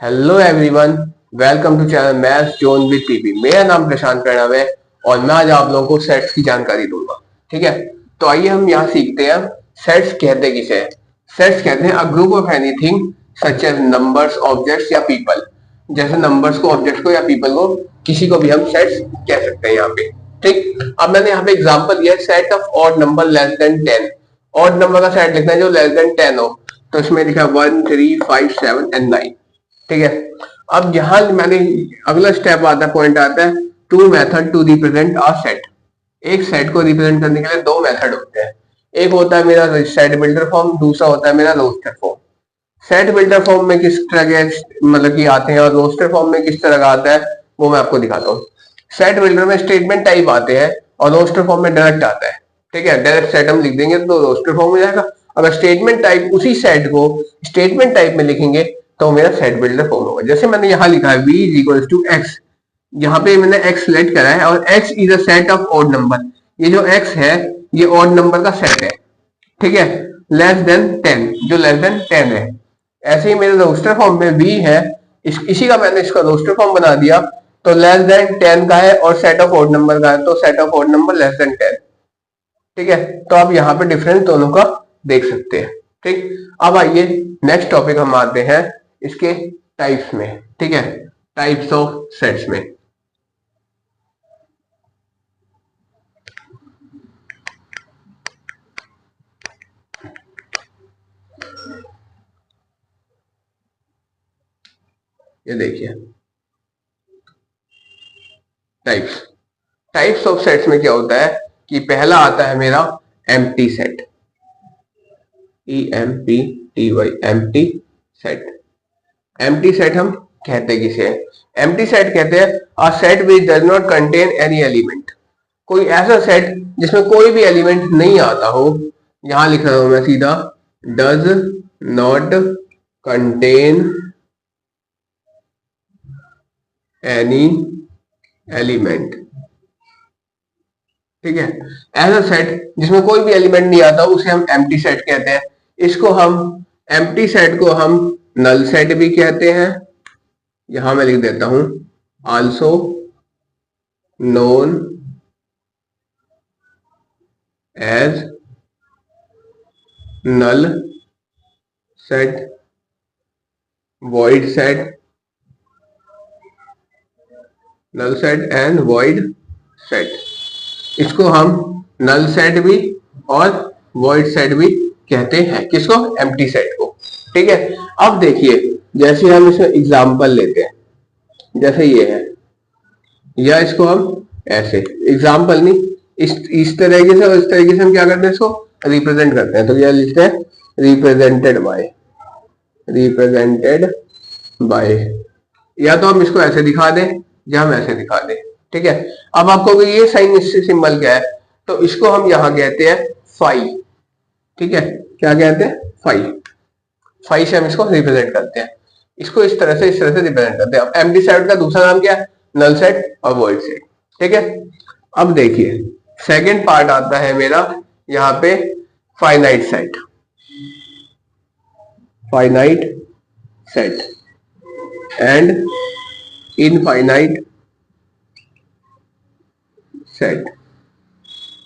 Hello everyone, welcome to channel maths zone with PP. मेरा नाम प्रशांत प्रणव है और मैं आज आप लोगों को सेट्स की जानकारी दूंगा। ठीक है, तो आइए हम यहाँ सीखते हैं सेट्स कहते किसे हैं। सेट्स कहते हैं a group of anything such as numbers, objects या पीपल। जैसे नंबर्स को, ऑब्जेक्ट्स को या पीपल को, किसी को भी हम सेट्स कह सकते हैं यहाँ पे। ठीक, अब मैंने यहाँ पे एग्जाम्पल दिया set of odd number less than 10। Odd number का सेट लिखना है जो लेस देन 10 हो, तो इसमें लिखा 1 3 5 7 एंड 9। ठीक है, अब यहां मैंने अगला स्टेप आता है, पॉइंट आता है two method to represent a set. एक सेट को रिप्रेजेंट करने के लिए दो मेथड होते हैं। एक होता है मेरा सेट बिल्डर फॉर्म, दूसरा होता है मेरा roster form. Set builder form में किस तरह के मतलब कि आते हैं और रोस्टर फॉर्म में किस तरह का आता है वो मैं आपको दिखाता हूँ। सेट बिल्डर में स्टेटमेंट टाइप आते हैं और रोस्टर फॉर्म में डायरेक्ट आता है। ठीक है, डायरेक्ट सेट हम लिख देंगे तो रोस्टर फॉर्म हो जाएगा। अगर स्टेटमेंट टाइप उसी सेट को स्टेटमेंट टाइप में लिखेंगे तो मेरा सेट बिल्डर फॉर्म होगा। जैसे मैंने यहाँ लिखा है v is equal to x, यहाँ पे मैंने x सिलेक्ट करा है और x is a set of odd number. ये जो x है ये ऑड नंबर का सेट है। ठीक है, लेस देन 10, जो लेस देन 10 है। ऐसे ही मेरे रोस्टर फॉर्म में v है, इसी का मैंने इसका रोस्टर फॉर्म बना दिया, तो लेस देन 10 का है और सेट ऑफ ऑड नंबर का है, तो set of odd number less than 10। ठीक है, तो आप यहाँ पे डिफरेंस दोनों का देख सकते हैं। ठीक, अब आइए नेक्स्ट टॉपिक हम आते हैं इसके टाइप्स में। ठीक है, टाइप्स ऑफ सेट्स में। ये देखिए टाइप्स। टाइप्स ऑफ सेट्स में क्या होता है कि पहला आता है मेरा empty set, EMPTY, empty set. Empty set हम कहते किसे हैं? एम्प्टी सेट कहते हैं a set which does not contain any element. कोई ऐसा सेट जिसमें कोई भी एलिमेंट नहीं आता हो। यहां लिख रहा हूं मैं सीधा, does not contain any element. ठीक है, ऐसा सेट जिसमें कोई भी एलिमेंट नहीं आता उसे हम एम्प्टी सेट कहते हैं। इसको हम एम्प्टी सेट को हम नल सेट भी कहते हैं। यहां मैं लिख देता हूं also known as null set, void set, null set and void set. इसको हम नल सेट भी और void सेट भी कहते हैं। किसको? एम्प्टी सेट को। ठीक है, अब देखिए जैसे हम इसमें एग्जाम्पल लेते हैं, जैसे ये है, या इसको हम ऐसे एग्जाम्पल नहीं, इस तरीके से और इस तरीके से हम क्या करते हैं, इसको रिप्रेजेंट करते हैं। तो यह लिखते हैं रिप्रेजेंटेड बाय, या तो हम इसको ऐसे दिखा दें या हम ऐसे दिखा दें। ठीक है, अब आपको ये साइन सिंबल क्या है, तो इसको हम यहां कहते हैं फाई। ठीक है, क्या कहते हैं? फाई। फाई से हम इसको रिप्रेजेंट करते हैं। इसको इस तरह से रिप्रेजेंट करते हैं। अब एम्प्टी सेट का दूसरा नाम क्या है? नल सेट और वॉइड सेट। ठीक है, अब देखिए सेकंड पार्ट आता है मेरा यहाँ पे finite set. Finite set and infinite set.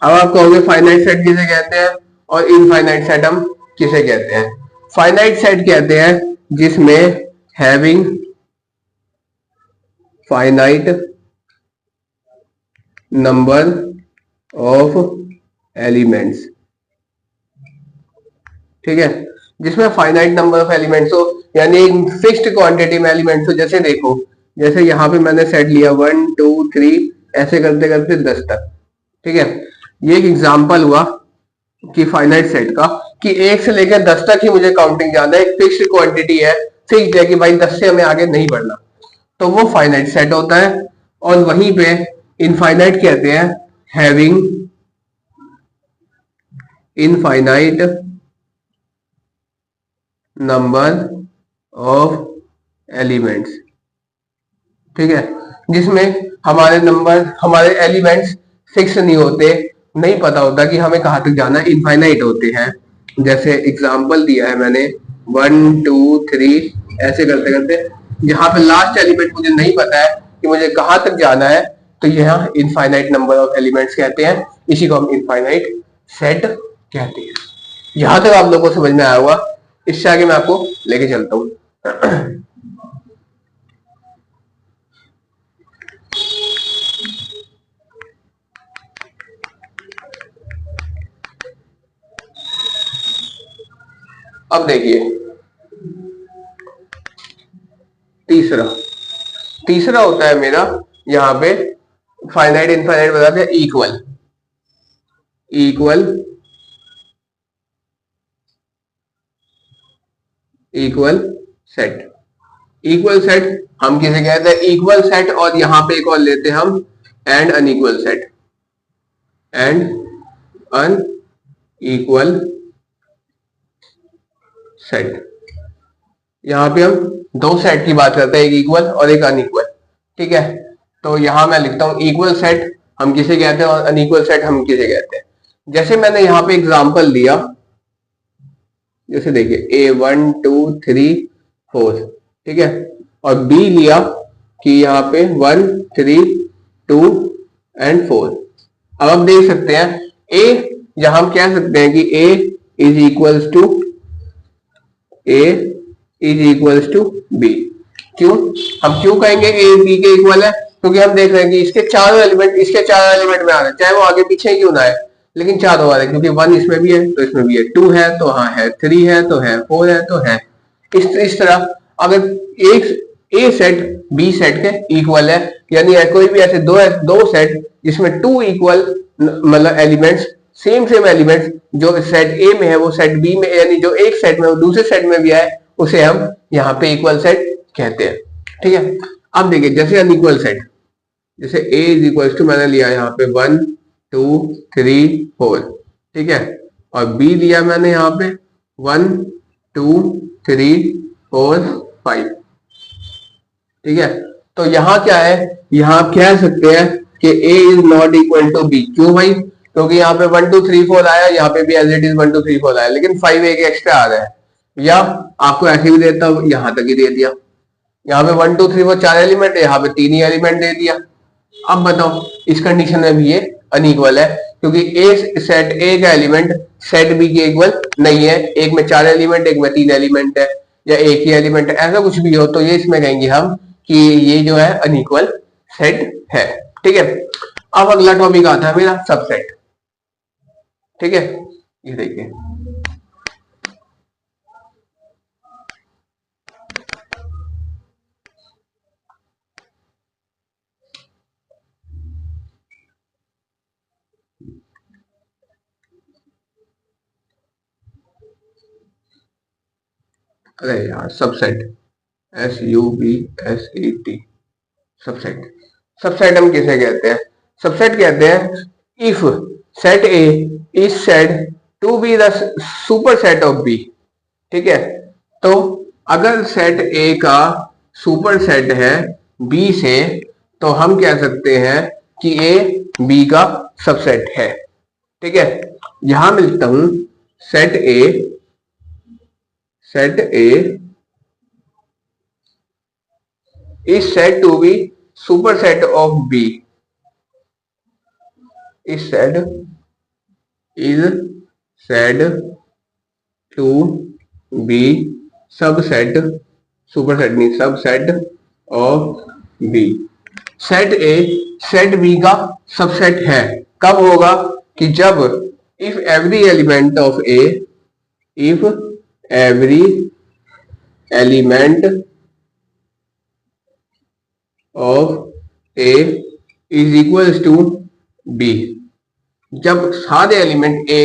अब आप कहोगे फाइनाइट सेट किसे कहते हैं और इनफाइनाइट सेट हम किसे कहते हैं? फाइनाइट सेट कहते हैं जिसमें having finite number of elements. ठीक है, जिसमें फाइनाइट नंबर ऑफ एलिमेंट्स हो, यानी एक फिक्स्ड क्वांटिटी में एलिमेंट्स हो। जैसे देखो, जैसे यहां पे मैंने सेट लिया 1 2 3 ऐसे करते करते 10 तक। ठीक है, ये एक एग्जांपल हुआ कि फाइनाइट सेट का, कि 1 से लेकर 10 तक ही मुझे काउंटिंग जाना है। एक फिक्स्ड क्वांटिटी है, फिक्स्ड है कि भाई 10 से हमें आगे नहीं बढ़ना, तो वो फाइनाइट सेट होता है। और वहीं पे इनफाइनाइट कहते हैं having infinite number of elements. ठीक है, जिसमें हमारे नंबर, हमारे एलिमेंट्स फिक्स नहीं होते, नहीं पता होता कि हमें कहां तक जाना है, इनफाइनाइट होते हैं। जैसे एग्जांपल दिया है मैंने 1 2 3 ऐसे करते करते यहाँ पे लास्ट एलिमेंट मुझे नहीं पता है कि मुझे कहां तक जाना है, तो यहाँ इनफाइनाइट नंबर ऑफ एलिमेंट्स कहते हैं, इसी को हम इनफाइनाइट सेट कहते हैं। यहां तक आप लोगों को समझ में आया हुआ, इससे आगे मैं आपको लेके चलता हूं। अब देखिए तीसरा तीसरा होता है मेरा यहाँ पे फाइनाइट इनफाइनाइट बताते हैं equal equal equal set. Equal set हम किसे कहते हैं? Equal set. और यहां पे एक और लेते हैं हम and unequal set, and unequal set. यहां पे हम दो सेट की बात करते हैं, एक इक्वल और एक अनइक्वल। ठीक है, तो यहां मैं लिखता हूं इक्वल सेट हम किसे कहते हैं और अनइक्वल सेट हम किसे कहते हैं। जैसे मैंने यहां पे एग्जांपल दिया, जैसे देखिए A1 2 3 4, ठीक है, और B लिया कि यहाँ पे 1 3 2 एंड 4। अब आप देख सकते हैं A, जहां हम कह सकते हैं कि A is equals to B। क्यों? हम क्यों कहेंगे A B के इक्वल है? क्योंकि हम देख रहे हैं कि इसके चार एलिमेंट में आ रहे हैं, चाहे वो आगे पीछे क्यों ना है, लेकिन चारों आ रहे हैं। क्योंकि 1 इसमें भी है तो इसमें भी है, 2 है तो हाँ है, 3 है तो है, 4 है तो है। इस तरह अगर एक A सेट B सेट के इक्वल है, यानी कोई भी ऐसे दो सेट जिसमें 2 इक्वल मतलब एलिमेंट्स, सेम एलिमेंट्स जो सेट A में है वो सेट B में, यानी जो एक सेट में वो दूसरे सेट में भी आए, उसे हम यहाँ पे इक्वल सेट कहते हैं। ठीक है, अब देखिए जैसे अनइक्वल सेट, जैसे A इज इक्वल टू मैंने लिया यहाँ पे 1 2 3 4, ठीक है, और B लिया मैंने यहाँ पे 1 2 3 4 5, ठीक है। तो यहाँ क्या है, यहाँ आप कह सकते हैं कि A is not equal to B। क्यों भाई? क्योंकि यहाँ पे 1 2 3 4 आया, यहाँ पे भी एज इट इज 1 2 3 4 आया, लेकिन 5 एक एक्स्ट्रा आ रहा है। या आपको ऐसे भी देता हूं, यहाँ तक ही दे दिया, यहाँ पे 1 2 3 4 4 एलिमेंट है, यहाँ पे 3 ही एलिमेंट दे दिया। अब बताओ इस कंडीशन में भी ये अनइक्वल है, क्योंकि सेट ए का एलिमेंट सेट बी के इक्वल नहीं है। एक में 4 एलिमेंट, एक में 3 एलिमेंट है, या एक ही एलिमेंट है, ऐसा कुछ भी हो तो ये इसमें कहेंगे हम कि ये जो है अनइक्वल सेट है। ठीक है, अब अगला टॉपिक आता है मेरा सबसेट। ठीक है, ये देखिए अरे यार सबसेट, SUBSET, सबसेट। सबसेट हम किसे कहते हैं? सबसेट कहते हैं if set A is said to B the super set of B. ठीक है, तो अगर सेट ए का सुपर सेट है बी से, तो हम कह सकते हैं कि ए बी का सबसेट है। ठीक है, यहां मैं लिखता हूं set A is said to be superset of B, is said to be subset, superset means subset of B। Set A set B का सबसेट है। कब होगा? कि जब if every element of A, if every element of A is equals to B, जब सारे element A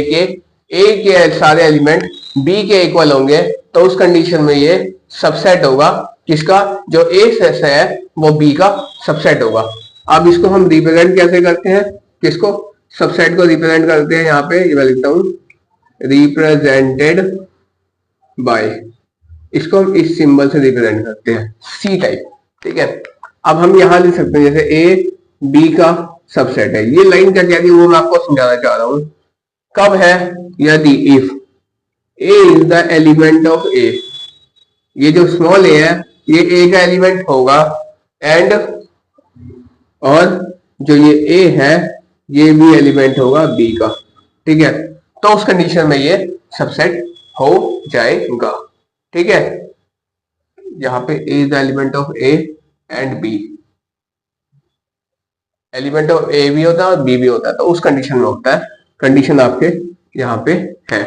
के सारे एलिमेंट B के इक्वल होंगे, तो उस कंडीशन में ये सबसेट होगा। किसका? जो A से है वो B का सबसेट होगा। अब इसको हम रिप्रेजेंट कैसे करते हैं? किसको? सबसेट को रिप्रेजेंट करते हैं, यहाँ पे ये मैं लिखता हूं रिप्रेजेंटेड बाय, इसको हम इस सिंबल से रिप्रेजेंट करते हैं, C टाइप। ठीक है, अब हम यहां लिख सकते हैं जैसे A B का सबसेट है। ये लाइन क्या कहती है वो मैं आपको समझाना चाह रहा हूं। कब है? यदि if A is the element of A, ये जो स्मॉल a है ये ए का एलिमेंट होगा एंड, और जो ये ए है ये भी एलिमेंट होगा बी का। ठीक है, तो उस कंडीशन में ये सबसेट हो जाएगा। ठीक है, यहाँ पे A is the element of A and B, element of A भी होता है और बी भी होता है, तो उस कंडीशन में होता है। कंडीशन आपके यहाँ पे है।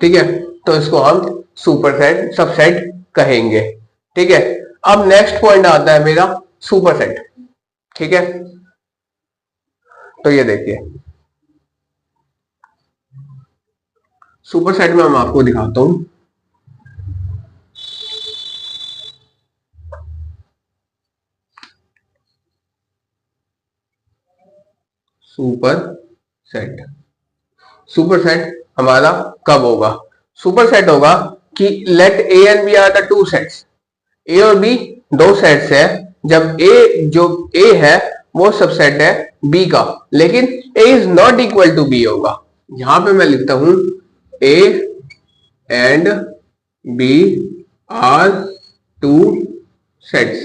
ठीक है, तो इसको हम सुपरसेट सबसेट कहेंगे। ठीक है, अब नेक्स्ट पॉइंट आता है मेरा सुपरसेट। ठीक है, तो ये देखिए सुपरसेट में मैं आपको दिखाता हूं। सुपरसेट, सुपरसेट हमारा कब होगा? सुपरसेट होगा कि let A and B are the two sets, A और बी दो सेट्स है, जब ए जो ए है वो सबसेट है बी का, लेकिन A is not equal to B होगा। यहां पे मैं लिखता हूं A and B are two sets,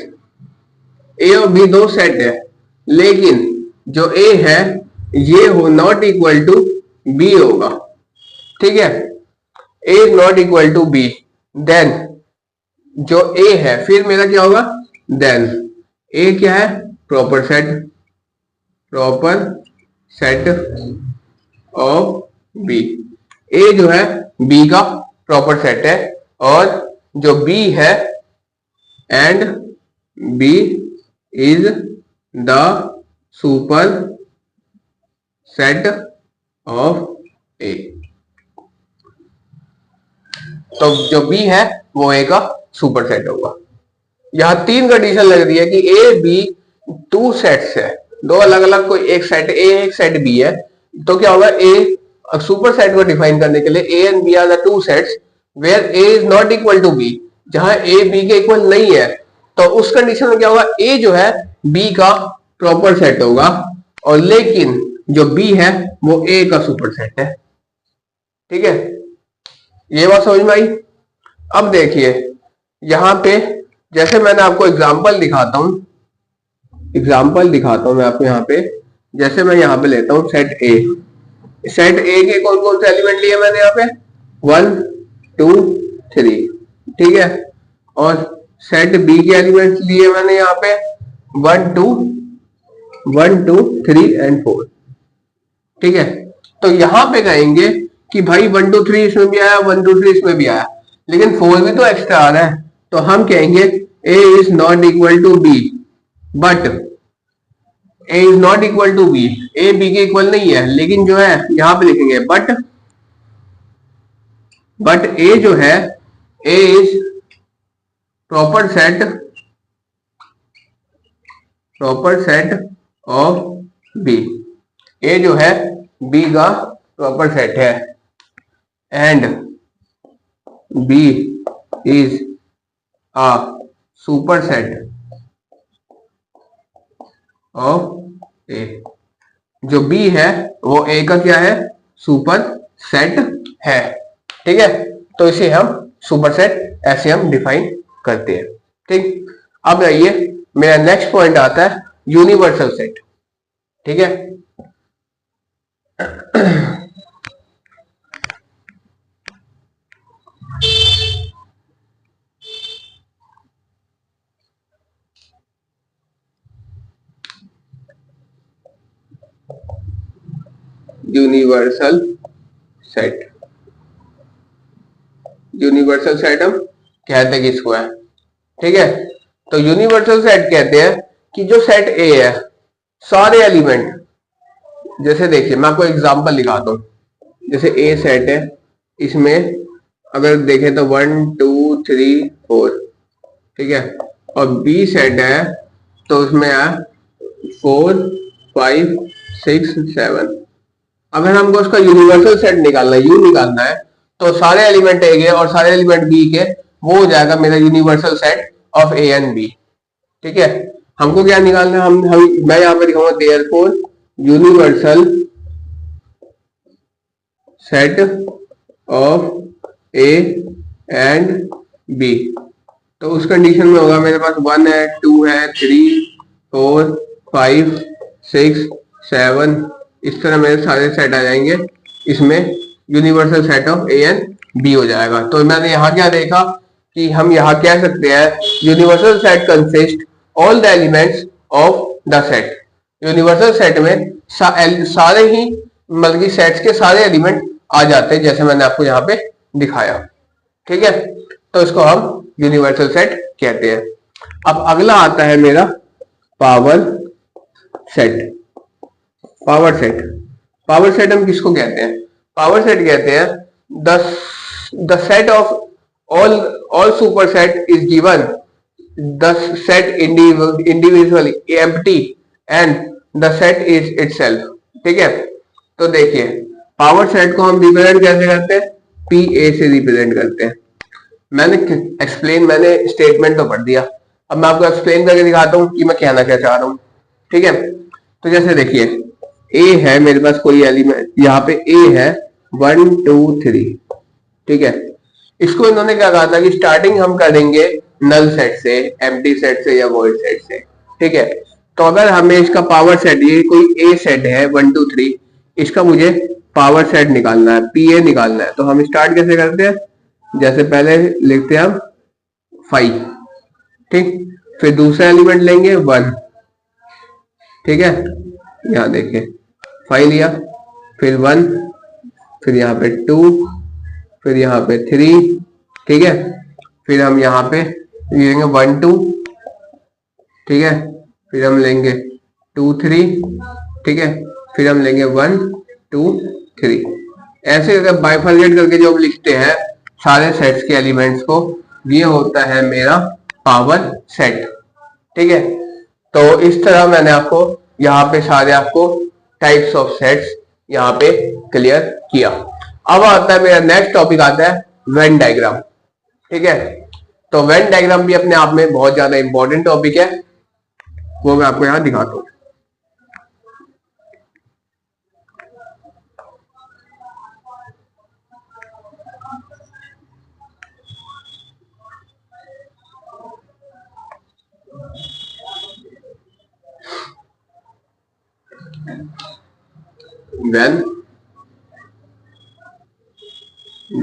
A और बी दो सेट है, लेकिन जो ए है ये हो नॉट इक्वल टू बी होगा। ठीक है, A is not equal to B, then जो ए है फिर मेरा क्या होगा, देन ए क्या है, proper set, proper set of B. A जो है बी का प्रॉपर सेट है, और जो बी है and B is the super set of A. तो जो बी है वो ए का सुपर सेट होगा। यहां तीन कंडीशन लग रही है कि ए बी टू सेट्स है, दो अलग अलग, कोई एक सेट ए एक सेट बी है, तो क्या होगा, ए सुपर सेट को डिफाइन करने के लिए A and B are the two sets where A is not equal to B, जहां ए बी के इक्वल नहीं है, तो उस कंडीशन में क्या होगा, ए जो है बी का प्रॉपर सेट होगा, और लेकिन जो बी है वो ए का सुपर सेट है। ठीक है, ये बात समझ में आई। अब देखिए यहां पे जैसे मैंने आपको एग्जांपल दिखाता हूं, मैं आपको यहाँ पे, जैसे मैं यहाँ पे लेता हूं सेट ए, सेट ए के कौन कौन से एलिमेंट लिए मैंने यहाँ पे, 1 2 3। ठीक है, और सेट बी के एलिमेंट लिए मैंने यहाँ पे 1 2 3 एंड 4। ठीक है, तो यहां पे कहेंगे कि भाई 1 2 3 इसमें भी आया, 1 2 3 इसमें भी आया, लेकिन 4 भी तो एक्स्ट्रा आ रहा है, तो हम कहेंगे a is not equal to B, but a is not equal to B, a b के इक्वल नहीं है, लेकिन जो है यहां पे लिखेंगे बट a जो है a is proper set of b, a जो है b का प्रॉपर सेट है, and b is a superset of A. जो b है वो a का क्या है, सुपर सेट है। ठीक है, तो इसे हम सुपर सेट ऐसे हम डिफाइन करते हैं। ठीक, अब आइए मेरा नेक्स्ट पॉइंट आता है यूनिवर्सल सेट। ठीक है, यूनिवर्सल सेट, यूनिवर्सल सेट हम कहते हैं किसको है। ठीक है, तो यूनिवर्सल सेट कहते हैं कि जो सेट ए है सारे एलिमेंट, जैसे देखिए मैं आपको एग्जांपल दिखाता हूं, जैसे ए सेट है, इसमें अगर देखें तो 1 2 3 4। ठीक है, और बी सेट है तो उसमें है 4 5 6 7। अगर हमको उसका यूनिवर्सल सेट निकालना है, यू निकालना है, तो सारे एलिमेंट ए के और सारे एलिमेंट बी के, वो हो जाएगा मेरा universal set of A and B. ठीक है, हमको क्या निकालना है, हम मैं यहां पे दिखाऊंगा therefore universal set of A and B तो उस कंडीशन में होगा मेरे पास 1 है, 2 है, 3, 4, 5, 6, 7, इस तरह मेरे सारे सेट आ जाएंगे। इसमें universal set of A and B हो जाएगा। तो मैंने यहाँ क्या देखा कि हम यहाँ कह सकते हैं universal set consist all the elements of the set. Universal set में सारे ही मतलब कि सेट्स के सारे एलिमेंट आ जाते हैं, जैसे मैंने आपको यहाँ पे दिखाया। ठीक है, तो इसको हम यूनिवर्सल सेट कहते हैं। अब अगला आता है मेरा power set. Power set, power set हम किसको कहते हैं? पावर सेट कहते हैं the set of all superset is given the set individually empty and the set is itself। ठीक है, तो देखिए पावर सेट को हम रिप्रेजेंट कैसे करते हैं? पी ए से रिप्रेजेंट करते हैं। मैंने स्टेटमेंट तो पढ़ दिया, अब मैं आपको एक्सप्लेन करके दिखाता हूँ कि मैं कहना क्या चाह रहा हूँ। ठीक है, तो जैसे देखिए ए है मेरे पास कोई एलिमेंट, यहाँ पे ए है 1 2 3। ठीक है, इसको इन्होंने क्या कहा था कि स्टार्टिंग हम करेंगे नल सेट से, एम्प्टी सेट से या वॉइड सेट से। ठीक है, तो अगर हमें इसका पावर सेट, ये कोई ए सेट है 1 2 3, इसका मुझे पावर सेट निकालना है, पी ए निकालना है। तो हम स्टार्ट कैसे करते हैं? जैसे पहले लिखते हैं हम 5, ठीक, फिर दूसरा एलिमेंट लेंगे 1। ठीक है, यहां देखिए 5 लिया, फिर 1, फिर यहाँ पे 2, फिर यहाँ पे 3। ठीक है, फिर हम यहाँ पे लेंगे 1 2। ठीक है, फिर हम लेंगे 2 3। ठीक है, फिर हम लेंगे 1 2 3। ऐसे अगर बाइफर्केट करके जो हम लिखते हैं सारे सेट्स के एलिमेंट्स को, ये होता है मेरा पावर सेट। ठीक है, तो इस तरह मैंने आपको यहाँ पे सारे आपको टाइप्स ऑफ सेट्स यहाँ पे क्लियर किया। अब आता है मेरा नेक्स्ट टॉपिक आता है वेन डायग्राम। ठीक है, तो वेन डायग्राम भी अपने आप में बहुत ज्यादा इंपॉर्टेंट टॉपिक है, वो मैं आपको यहां दिखाता हूं। वेन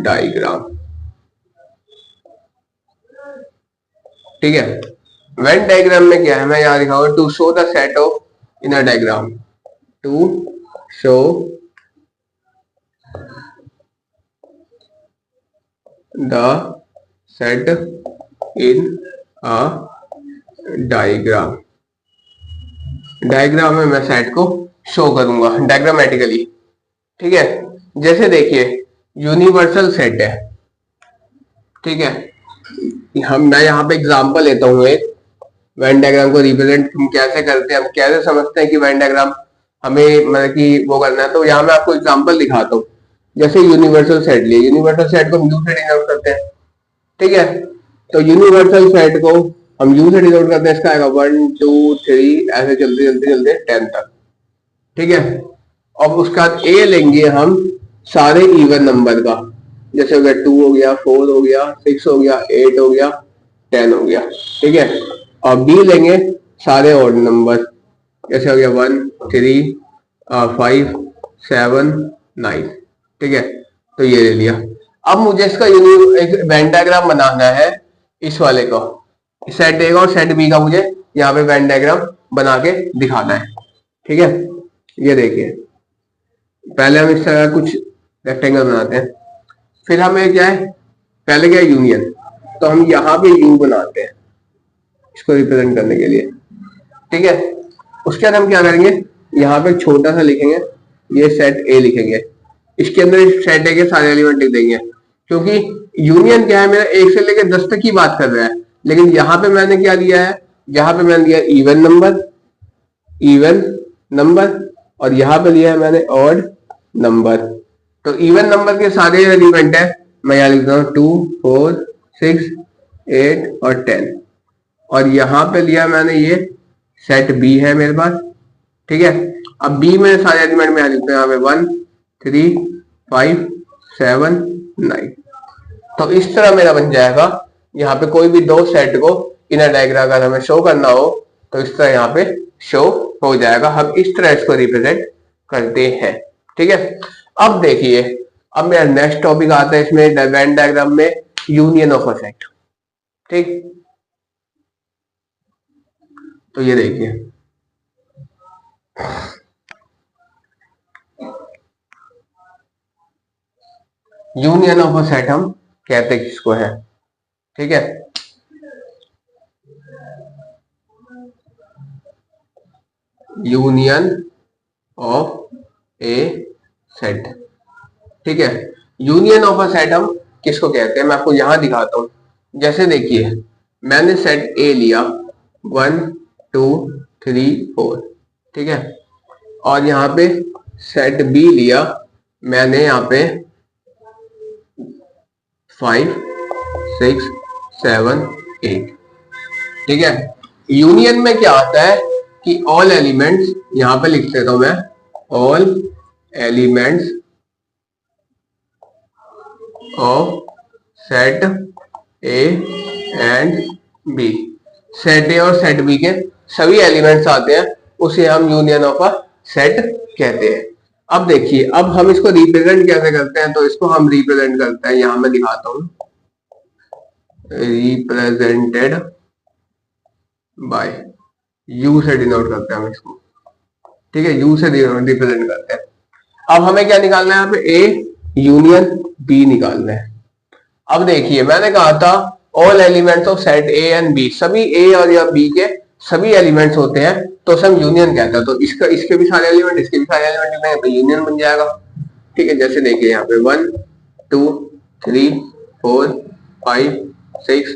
डायग्राम, ठीक है, वेन डायग्राम में क्या है, मैं यहां दिखाऊंगा to show the set of in a diagram, to show the set in a diagram. Diagram में मैं सेट को शो करूंगा डायग्रामेटिकली। ठीक है, जैसे देखिए यूनिवर्सल सेट है। ठीक है, मैं यहाँ पे एग्जांपल लेता हूँ एक, वेन डायग्राम को रिप्रेजेंट हम कैसे करते हैं, हम कैसे समझते हैं कि वेन डायग्राम हमें मतलब कि वो करना है। तो यहाँ मैं आपको एग्जांपल दिखाता हूँ। जैसे यूनिवर्सल सेट लिए, यूनिवर्सल सेट को हम यू से डिनोट करते हैं। ठीक है, तो यूनिवर्सल सेट को हम यू से डिनोट करते हैं, इसका आएगा 1 2 3 ऐसे चलते चलते चलते 10 तक। ठीक है, अब उसका ए लेंगे हम सारे इवन नंबर का, जैसे हो गया 2 हो गया, 4 हो गया, 6 हो गया, 8 हो गया, 10 हो गया। ठीक है, और बी लेंगे सारे ऑड नंबर, जैसे हो गया 1 3 5 7 9। ठीक है, तो ये ले लिया। अब मुझे इसका एक वेन डायग्राम बनाना है, इस वाले को, सेट ए और सेट बी का मुझे यहाँ पे वेन डायग्राम बना के दिखाना है। ठीक है, ये देखिए पहले हम इस तरह कुछ रेक्टेंगल बनाते हैं, फिर हमें क्या है, पहले क्या है यूनियन, तो हम यहाँ पे यू बनाते हैं इसको रिप्रेजेंट करने के लिए। ठीक है, उसके बाद हम क्या करेंगे, यहाँ पे छोटा सा लिखेंगे, ये सेट ए लिखेंगे, इसके अंदर सेट ए के सारे एलिमेंट लिख देंगे, क्योंकि यूनियन क्या है मेरा 1 से लेकर 10 तक की बात कर रहा है। लेकिन यहाँ पे मैंने क्या दिया है, यहाँ पे मैंने दिया इवन नंबर, और यहाँ पे लिया है मैंने ऑड नंबर। तो इवन नंबर के सारे एलिमेंट है, मैं यहाँ लिखता हूँ 2 4 6 8 और 10, और यहाँ पे लिया मैंने ये सेट बी है मेरे पास। ठीक है, अब बी में सारे एलिमेंट में लिखते हैं यहाँ पे 1 3 5 7 9। तो इस तरह मेरा बन जाएगा यहाँ पे कोई भी दो सेट को इनर डायग्राम अगर हमें शो करना हो तो इस तरह यहाँ पे शो हो जाएगा। हम इस तरह इसको रिप्रेजेंट करते हैं। ठीक है, अब देखिए, अब मेरा नेक्स्ट टॉपिक आता है इसमें वेन डायग्राम में, यूनियन ऑफ अ सेट। ठीक, तो ये देखिए, यूनियन ऑफ अ सेट हम कहते हैं किसको है। ठीक है, यूनियन ऑफ ए सेट। ठीक है, यूनियन ऑफ अ सेट हम किसको कहते हैं, मैं आपको यहां दिखाता हूं। जैसे देखिए, मैंने सेट ए लिया 1 2 3 4, ठीक है, और यहाँ पे सेट बी लिया मैंने यहाँ पे 5 6 7 8। ठीक है, यूनियन में क्या आता है कि ऑल एलिमेंट्स, यहां पे लिख देता हूं मैं, all elements of set A and B, set A और सेट बी के सभी एलिमेंट्स आते हैं, उसे हम यूनियन ऑफ अ सेट कहते हैं। अब देखिए, अब हम इसको रिप्रेजेंट कैसे करते हैं, तो इसको हम रिप्रेजेंट करते हैं, यहां मैं दिखाता हूं, रिप्रेजेंटेड बाय, यू से डिनोट करते हैं हम इसको। ठीक है, यू से रिप्रेजेंट करते हैं। अब हमें क्या निकालना है, यहाँ पे ए यूनियन बी निकालना है। अब देखिए, मैंने कहा था all elements of set A and B, सभी ए और या बी के सभी एलिमेंट्स होते हैं तो उसे हम यूनियन कहते हैं। तो इसका, इसके भी सारे एलिमेंट, इसके भी सारे एलिमेंट लिखते हैं तो यूनियन बन जाएगा। ठीक है, जैसे देखिए यहाँ पे 1 2 3 4 5 6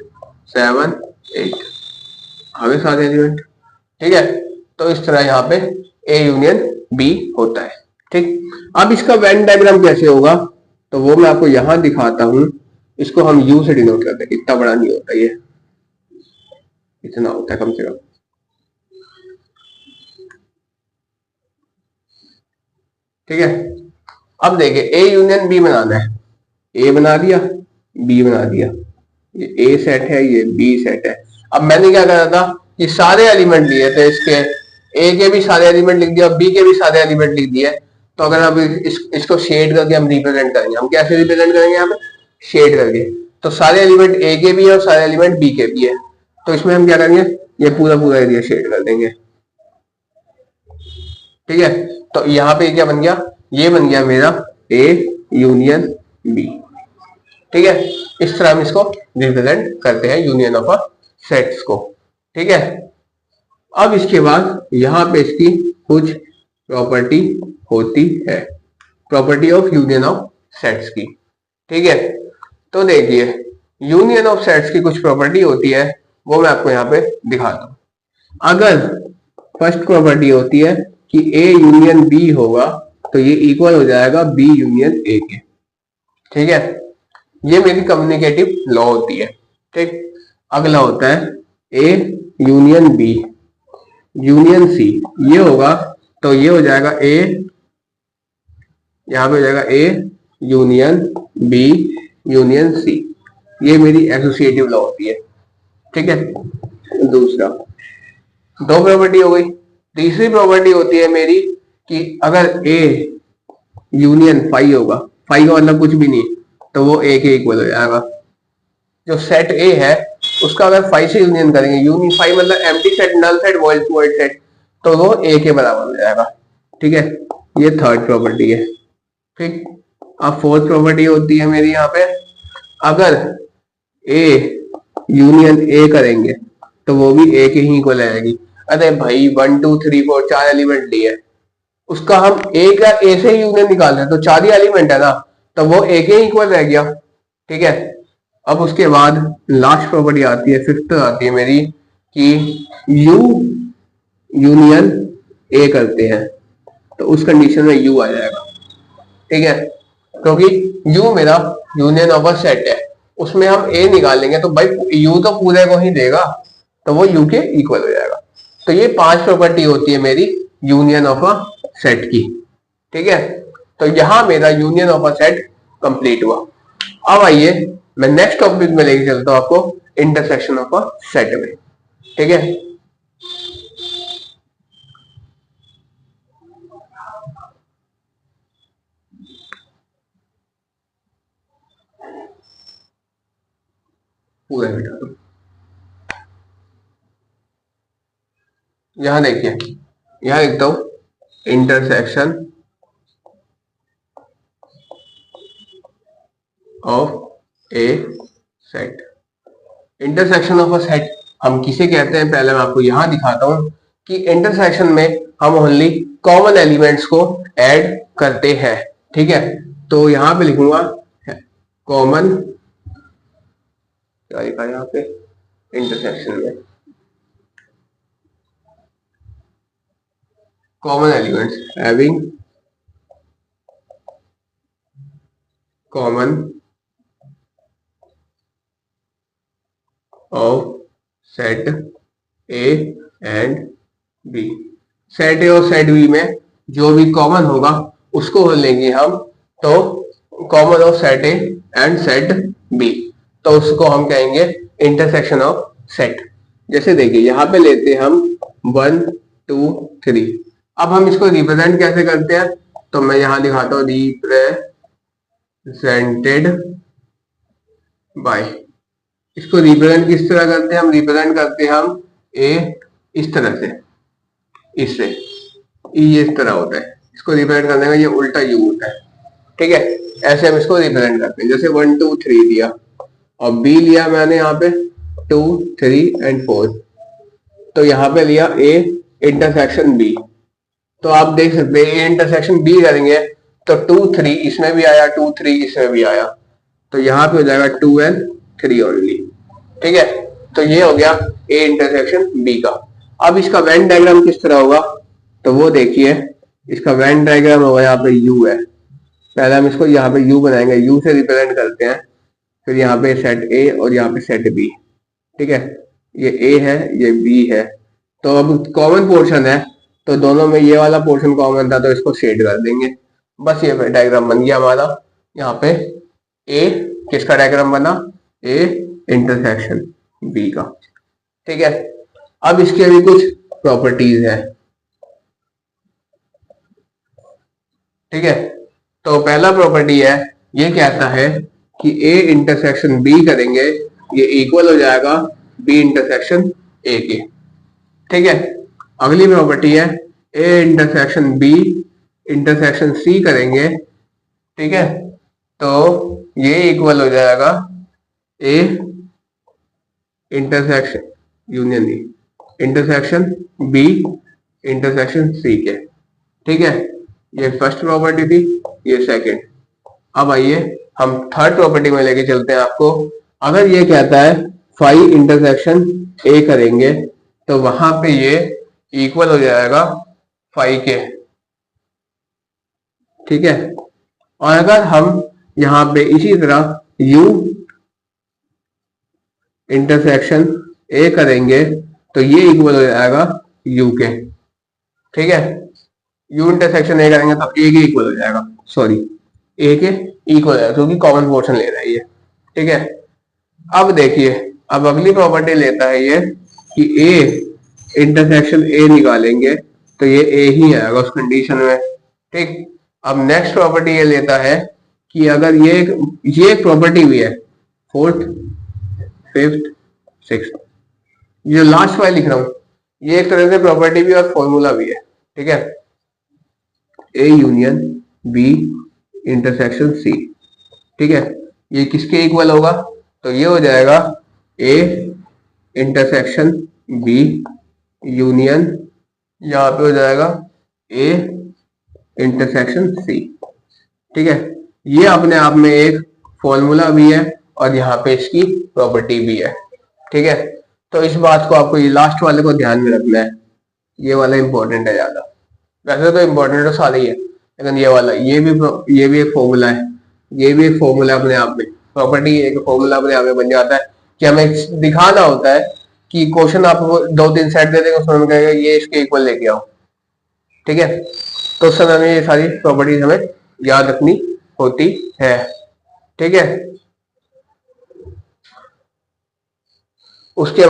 7 8 आगे सारे एलिमेंट। ठीक है, तो इस तरह यहाँ पे ए यूनियन बी होता है। ठीक, अब इसका वेन डायग्राम कैसे होगा, तो वो मैं आपको यहां दिखाता हूं। इसको हम यू से डिनोट करते हैं, इतना बड़ा नहीं होता ये, इतना होता है कम से कम। ठीक है, अब देखिए, ए यूनियन बी बनाना है, ए बना दिया, बी बना दिया, ये ए सेट है, ये बी सेट है। अब मैंने क्या करा था, ये सारे एलिमेंट लिए थे इसके, ए के भी सारे एलिमेंट लिख दिया, बी के भी सारे एलिमेंट लिख दिए। तो अगर अब इसको शेड करके हम रिप्रेजेंट करेंगे, हम कैसे रिप्रेजेंट करेंगे, यहाँ पे शेड करके। तो सारे एलिमेंट ए के भी है और सारे एलिमेंट बी के भी है, तो इसमें हम क्या करेंगे, ये पूरा पूरा एरिया शेड कर देंगे। ठीक है, तो यहाँ पे क्या बन गया, ये बन गया मेरा ए यूनियन बी। ठीक है, इस तरह हम इसको रिप्रेजेंट करते हैं, यूनियन ऑफ अ सेट्स को। ठीक है, अब इसके बाद यहाँ पे इसकी कुछ प्रॉपर्टी होती है, property of union of sets की। ठीक है, तो देखिए, यूनियन ऑफ सेट्स की कुछ प्रॉपर्टी होती है, वो मैं आपको यहाँ पे दिखाता हूं। अगर फर्स्ट प्रॉपर्टी होती है कि ए यूनियन बी होगा तो ये इक्वल हो जाएगा बी यूनियन ए के। ठीक है, ये मेरी कम्युनिकेटिव लॉ होती है। ठीक, अगला होता है A union B union C, ये होगा तो ये हो जाएगा ए, यहां पे हो जाएगा A union B union C, ये मेरी एसोसिएटिव लॉ होती है। ठीक है, दूसरा, दो प्रॉपर्टी हो गई। तीसरी प्रॉपर्टी होती है मेरी कि अगर ए यूनियन फाई होगा, फाई का मतलब कुछ भी नहीं, तो वो ए के इक्वल हो जाएगा। जो सेट ए है उसका अगर फाई से यूनियन करेंगे, यूनियन फाई मतलब empty set, null set, void to void set, तो वो ए के बराबर हो जाएगा। ठीक है, ये थर्ड प्रॉपर्टी है। ठीक, अब फोर्थ प्रॉपर्टी होती है मेरी यहाँ पे, अगर ए यूनियन ए करेंगे तो वो भी ए के ही इक्वल आएगी। अरे भाई 1 2 3 4 चार एलिमेंट लिए, उसका हम ए का ए से यूनियन निकाल रहे हैं, तो चार ही एलिमेंट है ना, तो वो ए के इक्वल रह गया। ठीक है, अब उसके बाद लास्ट प्रॉपर्टी आती है, फिफ्थ आती है मेरी, कि यू यूनियन ए करते हैं तो उस कंडीशन में यू आ जाएगा। ठीक है, क्योंकि यू मेरा यूनियन ऑफ अ सेट है, उसमें हम ए निकाल लेंगे तो भाई यू तो पूरे को ही देगा, तो वो यू के इक्वल हो जाएगा। तो ये 5 प्रॉपर्टी होती है मेरी यूनियन ऑफ अ सेट की। ठीक है, तो यहां मेरा union of a set complete हुआ। अब आइए मैं नेक्स्ट टॉपिक में लेके चलता हूं आपको, इंटरसेक्शन ऑफ अ सेट में। ठीक है, पूरा मिटा दो। यहां देखिए, यहां लिखता हूं intersection of A set. Intersection of a set हम किसे कहते हैं, पहले मैं आपको यहां दिखाता हूं कि इंटरसेक्शन में हम ओनली कॉमन एलिमेंट्स को ऐड करते हैं। ठीक है, तो यहां पे लिखूंगा कॉमन, क्या लिखा है यहाँ पे, इंटरसेक्शन में common elements having common of set A and B. Set A और सेट बी में जो भी कॉमन होगा उसको लेंगे हम, तो common of set A and set B, तो उसको हम कहेंगे इंटरसेक्शन ऑफ सेट। जैसे देखिए यहां पे लेते हैं हम 1 2 3। अब हम इसको रिप्रेजेंट कैसे करते हैं, तो मैं यहां दिखाता हूं रिप्रेजेंटेड बाय। इसको रिप्रेजेंट किस तरह करते हैं, हम रिप्रेजेंट करते हैं हम ए इस तरह से, इससे ये इस तरह होता है, इसको रिप्रेजेंट करने का ये उल्टा यू होता है। ठीक है, ऐसे हम इसको रिप्रेजेंट करते हैं। जैसे 1 2 3 दिया और बी लिया मैंने यहाँ पे 2 3 एंड 4, तो यहाँ पे लिया ए इंटरसेक्शन बी। तो आप देख सकते हैं ए इंटरसेक्शन बी करेंगे तो 2 3 इसमें भी आया, 2 3 इसमें भी आया, तो यहाँ पे हो जाएगा 2 एंड 3 ओनली। ठीक है, तो ये हो गया ए इंटरसेक्शन बी का। अब इसका वेन डायग्राम किस तरह होगा, तो वो देखिए, इसका वेन डायग्राम होगा, यहाँ पे यू है, पहले हम इसको यहाँ पे यू बनाएंगे, यू से रिप्रेजेंट करते हैं, फिर यहाँ पे सेट ए और यहाँ पे सेट बी। ठीक है, ये ए है ये बी है, तो अब कॉमन पोर्शन है तो दोनों में ये वाला पोर्शन कॉमन था तो इसको शेड कर देंगे, बस ये डायग्राम बन गया हमारा। यहाँ पे ए किसका डायग्राम बना, ए इंटरसेक्शन बी का। ठीक है, अब इसके भी कुछ प्रॉपर्टीज है। ठीक है, तो पहला प्रॉपर्टी है, ये कहता है कि ए इंटरसेक्शन बी करेंगे ये इक्वल हो जाएगा बी इंटरसेक्शन ए के। ठीक है, अगली प्रॉपर्टी है A intersection B intersection C करेंगे। ठीक है, तो ये इक्वल हो जाएगा A intersection union E intersection B intersection C के। ठीक है, ये फर्स्ट प्रॉपर्टी थी, ये सेकंड। अब आइए हम थर्ड प्रॉपर्टी में लेके चलते हैं आपको। अगर ये कहता है फाइव इंटरसेक्शन ए करेंगे तो वहां पे ये इक्वल हो जाएगा फाइव के। ठीक है, और अगर हम यहां पे इसी तरह यू इंटरसेक्शन ए करेंगे तो ये इक्वल हो जाएगा यू के। ठीक है, यू इंटरसेक्शन ए करेंगे तो ए के इक्वल हो जाएगा, सॉरी ए के इक्वल है क्योंकि कॉमन पोर्शन ले रहा है ये। ठीक है, अब देखिए, अब अगली प्रॉपर्टी लेता है ये कि ए इंटरसेक्शन ए निकालेंगे तो ये ए ही आएगा उस कंडीशन में। ठीक, अब नेक्स्ट प्रॉपर्टी ये लेता है कि अगर ये एक प्रॉपर्टी भी है, फोर्थ फिफ्थ सिक्स्थ, ये लास्ट वाला लिख रहा हूं, ये एक तरह से प्रॉपर्टी भी और फॉर्मूला भी है। ठीक है, A union B intersection C. ठीक है, ये किसके इक्वल होगा, तो ये हो जाएगा ए इंटरसेक्शन बी यूनियन, यहाँ पे हो जाएगा ए इंटरसेक्शन सी। ठीक है, ये अपने आप में एक फॉर्मूला भी है और यहाँ पे इसकी प्रॉपर्टी भी है। ठीक है, तो इस बात को आपको ये लास्ट वाले को ध्यान में रखना है, ये वाला इंपॉर्टेंट है ज्यादा। वैसे तो इंपॉर्टेंट तो सारे ही है, लेकिन ये वाला ये भी एक फॉर्मूला है, ये भी एक फॉर्मूला अपने आप में, प्रॉपर्टी एक फॉर्मूला अपने आप में बन जाता है कि हमें दिखाना होता है कि क्वेश्चन आपको 2-3 सेट दे देगा, उसमें कहेगा ये इसके इक्वल लेके आओ। ठीक है, तो उस समय में ये सारी प्रॉपर्टीज हमें याद रखनी होती है। ठीक है, उसके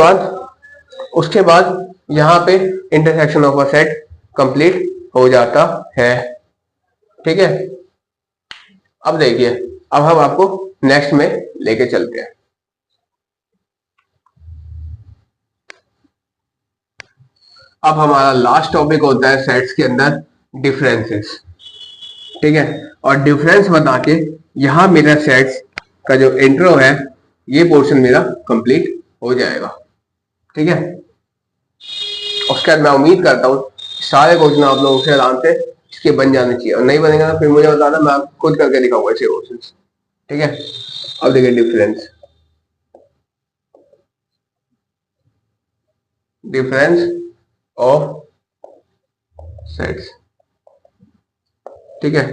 बाद यहाँ पे intersection of a set complete हो जाता है। ठीक है, अब देखिए, अब हम आपको नेक्स्ट में लेके चलते हैं। अब हमारा लास्ट टॉपिक होता है सेट्स के अंदर डिफरेंसेस। ठीक है, और डिफरेंस बता के यहां मेरा सेट्स का जो इंट्रो है ये पोर्शन मेरा कंप्लीट हो जाएगा। ठीक है, उसके बाद मैं उम्मीद करता हूँ सारे क्वेश्चन आप लोगों से आराम से इसके बन जाने चाहिए, और नहीं बनेगा तो फिर मुझे बताना, मैं आपको खुद करके दिखाऊंगा ऐसे क्वेश्चन। ठीक है, अब देखिए डिफरेंस ऑफ सेट्स। ठीक है,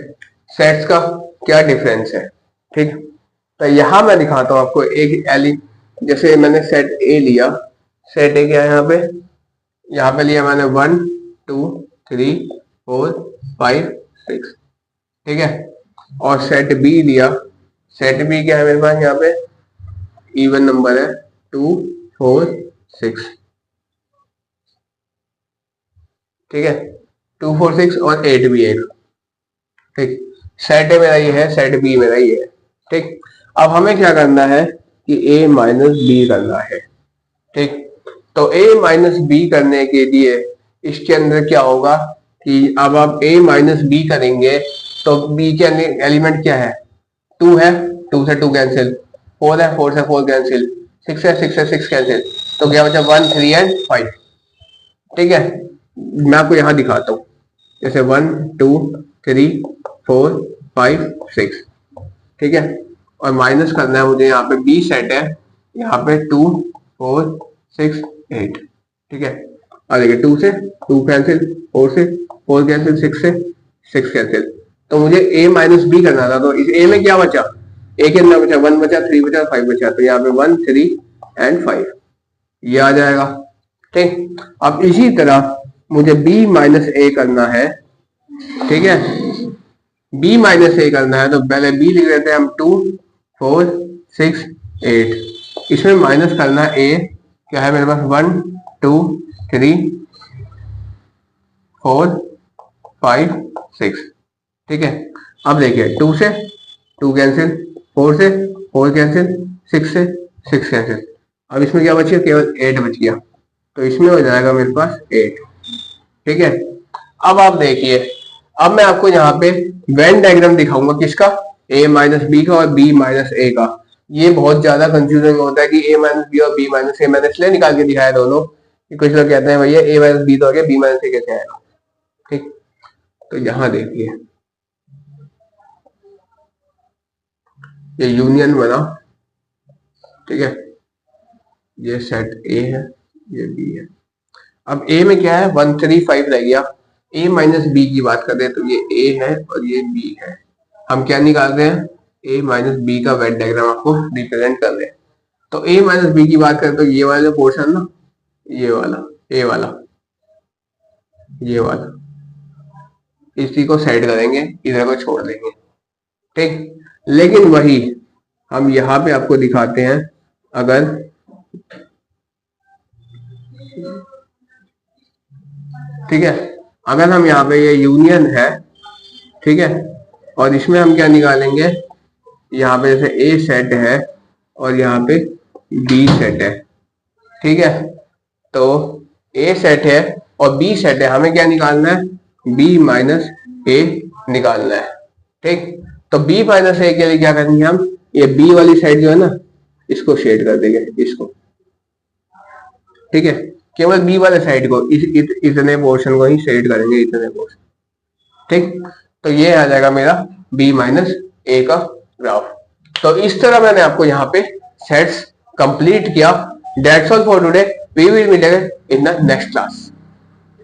सेट्स का क्या डिफरेंस है। ठीक, तो यहां मैं दिखाता हूं आपको एक जैसे मैंने सेट ए लिया, सेट ए क्या है यहाँ पे लिया मैंने 1 2 3 4 5 6। ठीक है, और सेट बी लिया, सेट बी क्या है मेरे पास यहाँ पे इवन नंबर है 2 4 6। ठीक है, 2 4 6 और 8 भी एक। ठीक, सेट ए मेरा ये है, सेट बी मेरा ये है। ठीक, अब हमें क्या करना है कि a माइनस बी करना है। ठीक, तो a माइनस बी करने के लिए इसके अंदर क्या होगा कि अब आप a माइनस बी करेंगे तो b के एलिमेंट क्या है 2 है, 2 से 2 कैंसिल, 4 है, 4 से 4 कैंसिल, 6 है, 6 से 6 कैंसिल, तो क्या बचा 1 3 एंड 5। ठीक है, मैं आपको यहां दिखाता हूं, जैसे 1 2 3 4 5 6। ठीक है, और माइनस करना है मुझे, यहाँ पे बी सेट है, यहाँ पे 2 4 6 8। ठीक है, और देखिए 2 से 2 कैंसिल, 4 से 4 कैंसिल, 6 से 6 कैंसिल, तो मुझे a माइनस बी करना था। तो इस a में क्या बचा, a के अंदर बचा 1 बचा, 3 बचा, 5 बचा, तो यहाँ पे 1 3 एंड 5 ये आ जाएगा। ठीक, अब इसी तरह मुझे b माइनस a करना है। ठीक है, b माइनस a करना है, तो पहले b लिख लेते हैं हम 2 4 6 8। इसमें माइनस करना है a, क्या है मेरे पास 1 2 3 4 5 6। ठीक है, अब देखिए 2 से 2 कैंसिल, 4 से 4 कैंसिल, 6 से 6 कैंसिल, अब इसमें क्या बच गया, केवल 8 बच गया, तो इसमें हो जाएगा मेरे पास 8। ठीक है, अब आप देखिए, अब मैं आपको यहाँ पे वेन डायग्राम दिखाऊंगा, किसका, a माइनस बी का और b माइनस a का। ये बहुत ज्यादा कंफ्यूजिंग होता है कि a माइनस बी और b माइनस a, मैंने इसलिए निकाल के दिखाया दोनों कि कुछ लोग कहते हैं भैया a माइनस बी तो आ गया, b माइनस a कैसे आएगा। ठीक, तो यहां देखिए ये यूनियन बना। ठीक है, ये सेट a है, ये b है। अब a में क्या है 1 3 5 रह गया, a माइनस बी की बात कर रहे हैं तो ये a है और ये b है। हम क्या निकाल रहे हैं, a माइनस बी का वेन डायग्राम आपको रिप्रेजेंट कर रहे हैं। तो a माइनस बी की बात करें तो ये वाला जो पोर्शन ना, ये वाला a वाला, ये वाला, इसी को साइड करेंगे, इधर को छोड़ देंगे। ठीक, लेकिन वही हम यहाँ पे आपको दिखाते हैं, अगर ठीक है, अगर हम यहाँ पे ये यूनियन है, ठीक है, और इसमें हम क्या निकालेंगे, यहाँ पे जैसे ए सेट है और यहाँ पे बी सेट है। ठीक है, तो ए सेट है और बी सेट है, हमें क्या निकालना है, बी माइनस ए निकालना है। ठीक, तो बी माइनस ए के लिए क्या करेंगे हम, ये बी वाली साइड जो है ना इसको शेड कर देंगे, इसको। ठीक है, केवल बी वाले साइड को, इतने पोर्शन को ही शेड करेंगे, इतने पोर्शन। ठीक, तो ये आ जाएगा मेरा b माइनस ए का ग्राफ। तो इस तरह मैंने आपको यहाँ पे सेट्स कंप्लीट किया। That's all for today, we will meet in the next class.